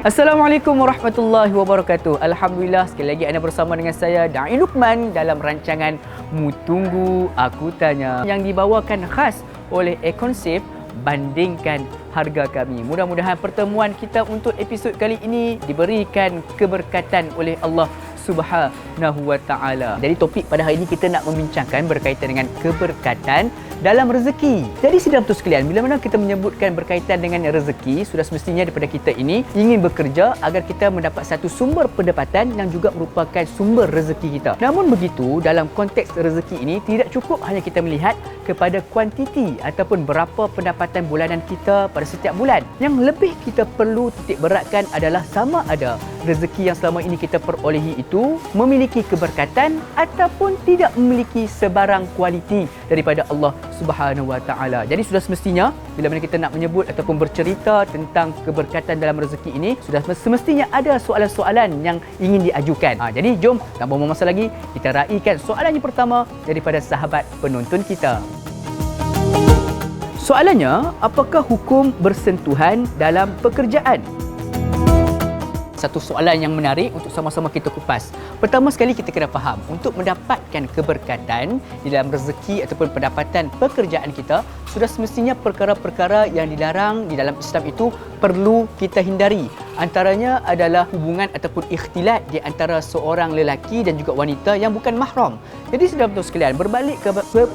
Assalamualaikum warahmatullahi wabarakatuh. Alhamdulillah, sekali lagi anda bersama dengan saya Da'i Luqman dalam rancangan Mu Tunggu Aku Tanya yang dibawakan khas oleh Econsave. Bandingkan harga kami. Mudah-mudahan pertemuan kita untuk episod kali ini diberikan keberkatan oleh Allah Subhanahu wa Ta'ala. Jadi topik pada hari ini kita nak membincangkan berkaitan dengan keberkatan dalam rezeki. Jadi sidang tu sekalian, bila mana kita menyebutkan berkaitan dengan rezeki, sudah semestinya daripada kita ini ingin bekerja agar kita mendapat satu sumber pendapatan yang juga merupakan sumber rezeki kita. Namun begitu, dalam konteks rezeki ini tidak cukup hanya kita melihat kepada kuantiti ataupun berapa pendapatan bulanan kita pada setiap bulan. Yang lebih kita perlu titik beratkan adalah sama ada rezeki yang selama ini kita perolehi itu memiliki keberkatan ataupun tidak memiliki sebarang kualiti daripada Allah Subhanahu wa Ta'ala. Jadi sudah semestinya bila mana kita nak menyebut ataupun bercerita tentang keberkatan dalam rezeki ini, sudah semestinya ada soalan-soalan yang ingin diajukan. Jadi jom tanpa membuang masa lagi, kita raikan soalan yang pertama daripada sahabat penonton kita. Soalannya, apakah hukum bersentuhan dalam pekerjaan? Satu soalan yang menarik untuk sama-sama kita kupas. Pertama sekali kita kena faham, untuk mendapatkan keberkatan di dalam rezeki ataupun pendapatan pekerjaan kita, sudah semestinya perkara-perkara yang dilarang di dalam Islam itu perlu kita hindari. Antaranya adalah hubungan ataupun ikhtilat di antara seorang lelaki dan juga wanita yang bukan mahram. Jadi saudara betul sekalian, berbalik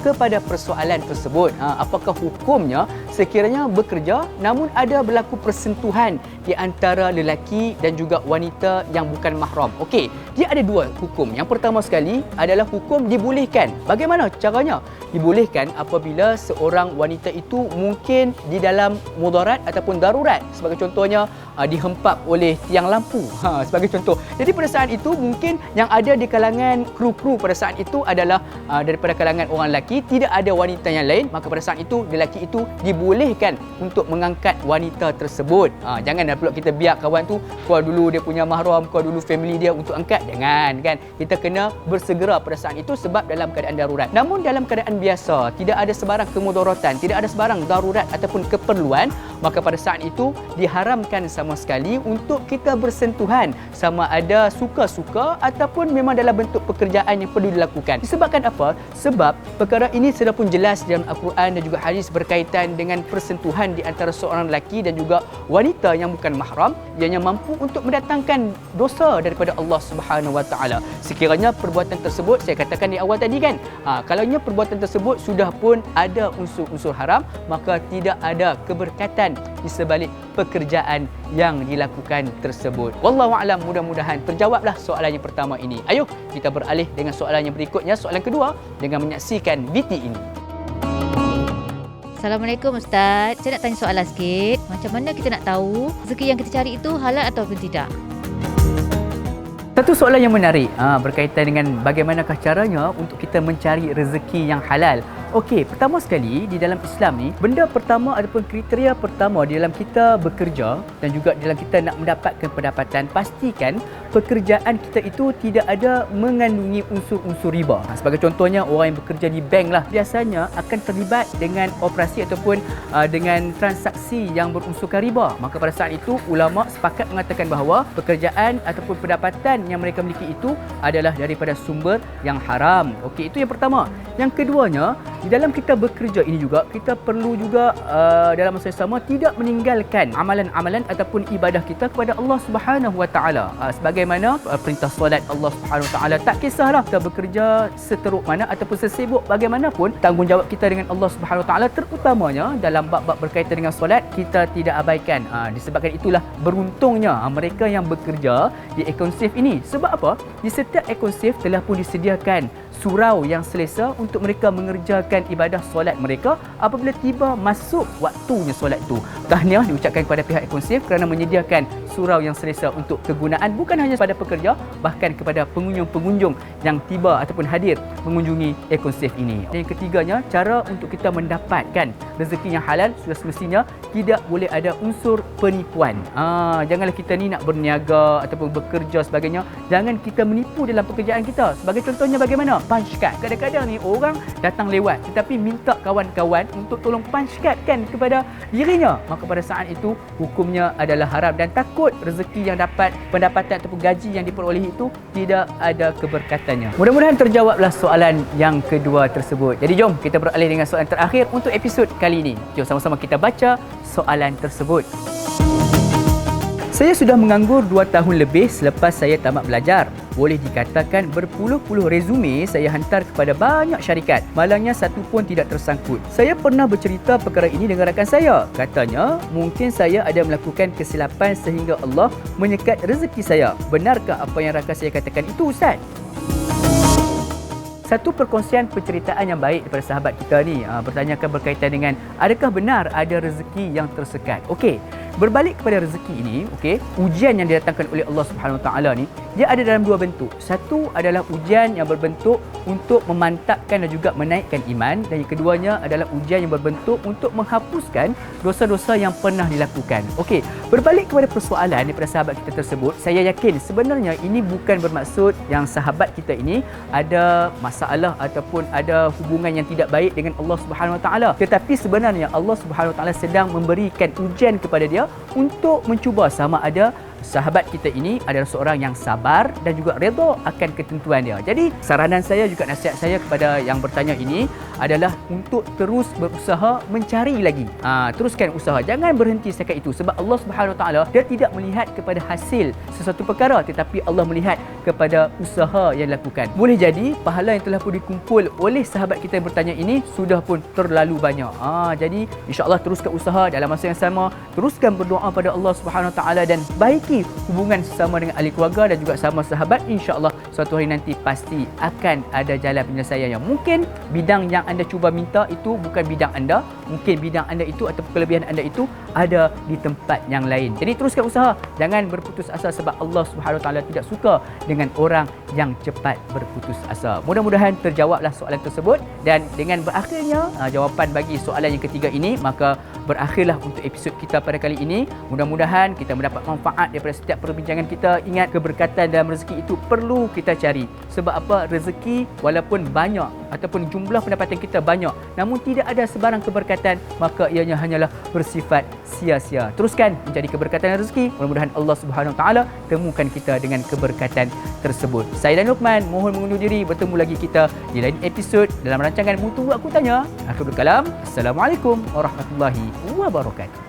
kepada persoalan tersebut, apakah hukumnya sekiranya bekerja namun ada berlaku persentuhan di antara lelaki dan juga wanita yang bukan mahram? Okey, dia ada dua hukum. Yang pertama sekali adalah hukum dibolehkan. Bagaimana caranya? Dibolehkan apabila seorang wanita itu mungkin di dalam mudarat ataupun darurat. Sebagai contohnya, dihempap oleh tiang lampu, sebagai contoh. Jadi pada saat itu mungkin yang ada di kalangan kru-kru pada saat itu adalah daripada kalangan orang lelaki, tidak ada wanita yang lain, maka pada saat itu lelaki itu dibolehkan untuk mengangkat wanita tersebut. Janganlah pula kita biar kawan tu keluar dulu dia punya mahram, keluar dulu family dia untuk angkat. Jangan, kan? Kita kena bersegera pada saat itu sebab dalam keadaan darurat. Namun dalam keadaan biasa, tidak ada sebarang kemudaratan, tidak ada sebarang darurat ataupun keperluan, maka pada saat itu diharamkan sama sekali untuk kita bersentuhan, sama ada suka-suka ataupun memang dalam bentuk pekerjaan yang perlu dilakukan. Disebabkan apa? Sebab perkara ini sudah pun jelas dalam Al-Quran dan juga hadis berkaitan dengan persentuhan di antara seorang lelaki dan juga wanita yang bukan mahram, yang mampu untuk mendatangkan dosa daripada Allah Subhanahu wa Ta'ala. Sekiranya perbuatan tersebut, saya katakan di awal tadi kan, kalaunya perbuatan tersebut sudah pun ada unsur-unsur haram, maka tidak ada keberkatan di sebalik pekerjaan yang dilakukan tersebut. Wallahu a'lam, mudah-mudahan terjawablah soalan yang pertama ini. Ayuh kita beralih dengan soalan yang berikutnya, soalan kedua, dengan menyaksikan VT ini. Assalamualaikum Ustaz. Saya nak tanya soalan sikit. Macam mana kita nak tahu rezeki yang kita cari itu halal ataupun tidak? Satu soalan yang menarik berkaitan dengan bagaimanakah caranya untuk kita mencari rezeki yang halal. Okey, pertama sekali di dalam Islam ni, benda pertama ataupun kriteria pertama di dalam kita bekerja dan juga dalam kita nak mendapatkan pendapatan, pastikan pekerjaan kita itu tidak ada mengandungi unsur-unsur riba. Sebagai contohnya, orang yang bekerja di bank lah, biasanya akan terlibat dengan operasi ataupun dengan transaksi yang berunsurkan riba. Maka pada saat itu, ulama sepakat mengatakan bahawa pekerjaan ataupun pendapatan yang mereka miliki itu adalah daripada sumber yang haram. Okey, itu yang pertama. Yang keduanya, di dalam kita bekerja ini juga, kita perlu juga dalam masa yang sama tidak meninggalkan amalan-amalan ataupun ibadah kita kepada Allah Subhanahu wa Ta'ala. Sebagaimana perintah solat Allah Subhanahu wa Ta'ala, tak kisahlah kita bekerja seteruk mana ataupun sesibuk bagaimanapun, tanggungjawab kita dengan Allah Subhanahu wa Ta'ala, terutamanya dalam bab-bab berkaitan dengan solat, kita tidak abaikan. Disebabkan itulah beruntungnya mereka yang bekerja di Econsave ini. Sebab apa? Di setiap Econsave telah pun disediakan surau yang selesa untuk mereka mengerjakan ibadah solat mereka apabila tiba masuk waktunya solat itu. Tahniah diucapkan kepada pihak Econsave kerana menyediakan surau yang selesa untuk kegunaan bukan hanya pada pekerja, bahkan kepada pengunjung-pengunjung yang tiba ataupun hadir mengunjungi Econsave ini. Dan yang ketiganya, cara untuk kita mendapatkan rezeki yang halal sudah semestinya tidak boleh ada unsur penipuan. Janganlah kita ni nak berniaga ataupun bekerja sebagainya, jangan kita menipu dalam pekerjaan kita. Sebagai contohnya bagaimana? punch card. Kadang-kadang ni orang datang lewat tetapi minta kawan-kawan untuk tolong punch card kan kepada dirinya. Maka pada saat itu hukumnya adalah haram dan takut rezeki yang dapat, pendapatan ataupun gaji yang diperolehi itu tidak ada keberkatannya. Mudah-mudahan terjawablah soalan yang kedua tersebut. Jadi jom kita beralih dengan soalan terakhir untuk episod kali ini. Jom sama-sama kita baca soalan tersebut. Saya sudah menganggur 2 tahun lebih selepas saya tamat belajar. Boleh dikatakan berpuluh-puluh resume saya hantar kepada banyak syarikat. Malangnya satu pun tidak tersangkut. Saya pernah bercerita perkara ini dengan rakan saya. Katanya, mungkin saya ada melakukan kesilapan sehingga Allah menyekat rezeki saya. Benarkah apa yang rakan saya katakan itu, Ustaz? Satu perkongsian penceritaan yang baik daripada sahabat kita ni bertanyakan berkaitan dengan adakah benar ada rezeki yang tersekat. Okey, berbalik kepada rezeki ini, okey, ujian yang didatangkan oleh Allah Subhanahu Wa Taala ni, dia ada dalam 2 bentuk. Satu adalah ujian yang berbentuk untuk memantapkan dan juga menaikkan iman, dan yang keduanya adalah ujian yang berbentuk untuk menghapuskan dosa-dosa yang pernah dilakukan. Okey, berbalik kepada persoalan daripada sahabat kita tersebut, saya yakin sebenarnya ini bukan bermaksud yang sahabat kita ini ada masalah ataupun ada hubungan yang tidak baik dengan Allah Subhanahu Wa Taala. Tetapi sebenarnya Allah Subhanahu Wa Taala sedang memberikan ujian kepada dia untuk mencuba sama ada sahabat kita ini adalah seorang yang sabar dan juga redha akan ketentuan dia. Jadi saranan saya juga, nasihat saya kepada yang bertanya ini adalah untuk terus berusaha mencari lagi. Teruskan usaha, jangan berhenti setakat itu, sebab Allah Subhanahu Wa Taala dia tidak melihat kepada hasil sesuatu perkara, tetapi Allah melihat kepada usaha yang dilakukan. Boleh jadi pahala yang telah pun dikumpul oleh sahabat kita yang bertanya ini sudah pun terlalu banyak. Jadi insya-Allah teruskan usaha, dalam masa yang sama teruskan berdoa pada Allah Subhanahu Wa Taala dan baiki hubungan sesama dengan ahli keluarga dan juga sama sahabat. InsyaAllah suatu hari nanti pasti akan ada jalan penyelesaian yang mungkin bidang yang anda cuba minta itu bukan bidang anda, mungkin bidang anda itu atau kelebihan anda itu ada di tempat yang lain. Jadi teruskan usaha, jangan berputus asa sebab Allah Subhanahu Wa Taala tidak suka dengan orang yang cepat berputus asa. Mudah-mudahan terjawablah soalan tersebut, dan dengan berakhirnya jawapan bagi soalan yang ketiga ini, maka berakhirlah untuk episod kita pada kali ini. Mudah-mudahan kita mendapat manfaat daripada setiap perbincangan kita. Ingat, keberkatan dalam rezeki itu perlu kita cari. Sebab apa? Rezeki walaupun banyak ataupun jumlah pendapatan kita banyak, namun tidak ada sebarang keberkatan, maka ianya hanyalah bersifat sia-sia. Teruskan mencari keberkatan rezeki. Mudah-mudahan Allah Subhanahu Wa Taala temukan kita dengan keberkatan tersebut. Saya dan Luqman mohon mengundur diri. Bertemu lagi kita di lain episod dalam rancangan Mu Tunggu Aku Tanya. Akhirul kalam. Assalamualaikum warahmatullahi wabarakatuh.